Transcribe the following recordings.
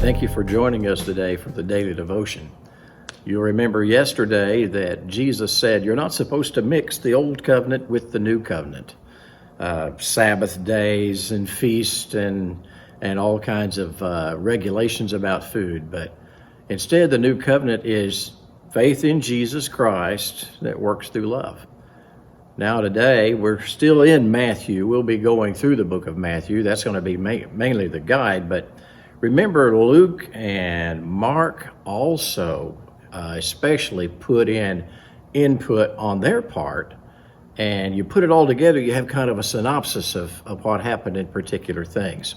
Thank you for joining us today for the daily devotion. You'll remember yesterday that Jesus said you're not supposed to mix the old covenant with the new covenant. Sabbath days and feasts and all kinds of regulations about food. But instead, the new covenant is faith in Jesus Christ that works through love. Now today, we're still in Matthew. We'll be going through the book of Matthew. That's going to be mainly the guide. But remember, Luke and Mark also especially put in input on their part. And you put it all together, you have kind of a synopsis of what happened in particular things.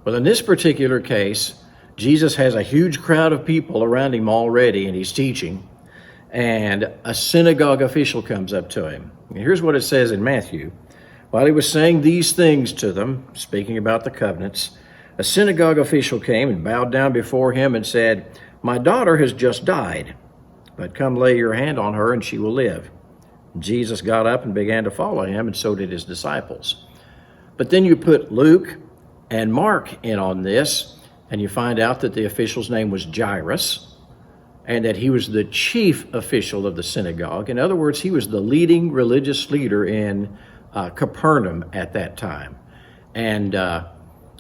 Well, in this particular case, Jesus has a huge crowd of people around him already, and he's teaching. And a synagogue official comes up to him. And here's what it says in Matthew. While he was saying these things to them, speaking about the covenants, a synagogue official came and bowed down before him and said, "My daughter has just died, but come lay your hand on her and she will live." Jesus got up and began to follow him, and so did his disciples. But then you put Luke and Mark in on this, and you find out that the official's name was Jairus, and that he was the chief official of the synagogue. In other words, he was the leading religious leader in Capernaum at that time. And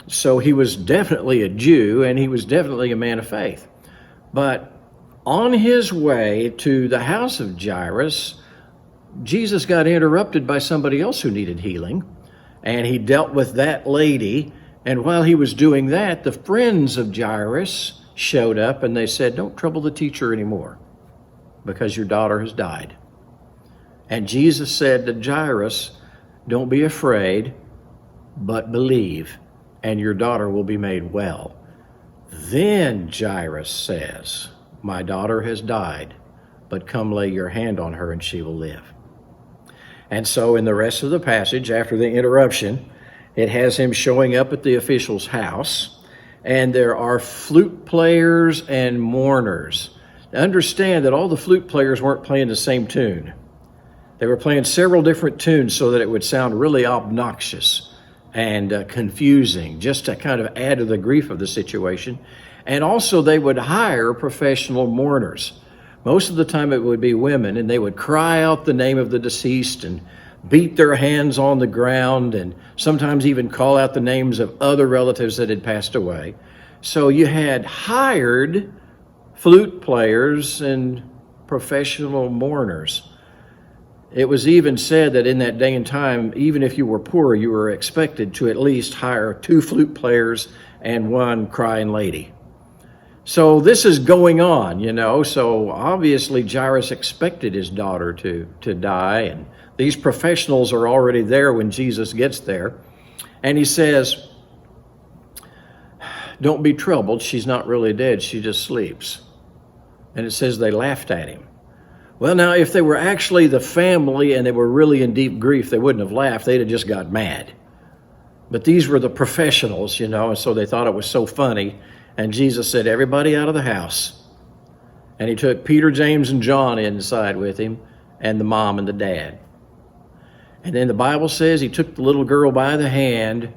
so he was definitely a Jew, and he was definitely a man of faith. But on his way to the house of Jairus, Jesus got interrupted by somebody else who needed healing, and he dealt with that lady. And while he was doing that, the friends of Jairus showed up, and they said, "Don't trouble the teacher anymore because your daughter has died." And Jesus said to Jairus, "Don't be afraid, but believe, and your daughter will be made well." Then Jairus says, "My daughter has died, but come lay your hand on her and she will live." And so in the rest of the passage, after the interruption, it has him showing up at the official's house, and there are flute players and mourners. Understand that all the flute players weren't playing the same tune. They were playing several different tunes so that it would sound really obnoxious and confusing, just to kind of add to the grief of the situation. And also they would hire professional mourners. Most of the time it would be women, and they would cry out the name of the deceased and beat their hands on the ground, and sometimes even call out the names of other relatives that had passed away. So you had hired flute players and professional mourners. It was even said that in that day and time, even if you were poor, you were expected to at least hire 2 flute players and 1 crying lady. So this is going on, so obviously Jairus expected his daughter to die, and these professionals are already there when Jesus gets there. And he says, "Don't be troubled, she's not really dead, she just sleeps." And it says they laughed at him. Well, now, if they were actually the family and they were really in deep grief, they wouldn't have laughed, they'd have just got mad. But these were the professionals, and so they thought it was so funny. And Jesus said, "Everybody out of the house." And he took Peter, James, and John inside with him, and the mom and the dad. And then the Bible says he took the little girl by the hand,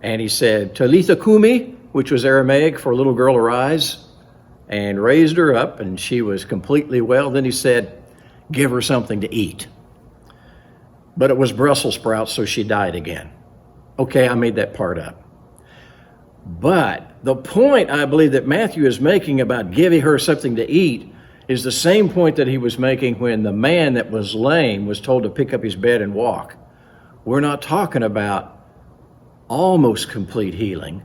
and he said, "Talitha kumi," which was Aramaic for "little girl, arise," and raised her up, and she was completely well. Then he said, "Give her something to eat." But it was Brussels sprouts, so she died again. Okay, I made that part up. But the point I believe that Matthew is making about giving her something to eat is the same point that he was making when the man that was lame was told to pick up his bed and walk. We're not talking about almost complete healing,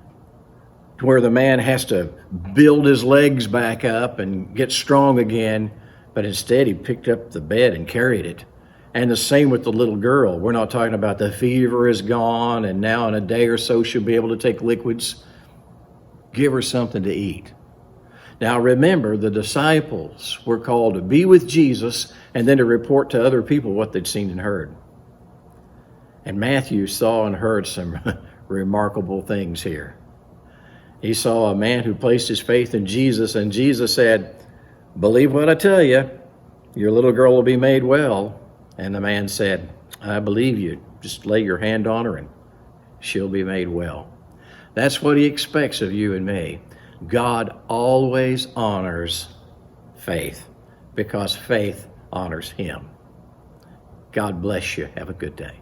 where the man has to build his legs back up and get strong again, but instead he picked up the bed and carried it. And the same with the little girl. We're not talking about the fever is gone and now in a day or so she'll be able to take liquids. Give her something to eat. Now remember, the disciples were called to be with Jesus and then to report to other people what they'd seen and heard. And Matthew saw and heard some remarkable things here. He saw a man who placed his faith in Jesus, and Jesus said, "Believe what I tell you, your little girl will be made well." And the man said, "I believe you. Just lay your hand on her and she'll be made well." That's what he expects of you and me. God always honors faith because faith honors him. God bless you. Have a good day.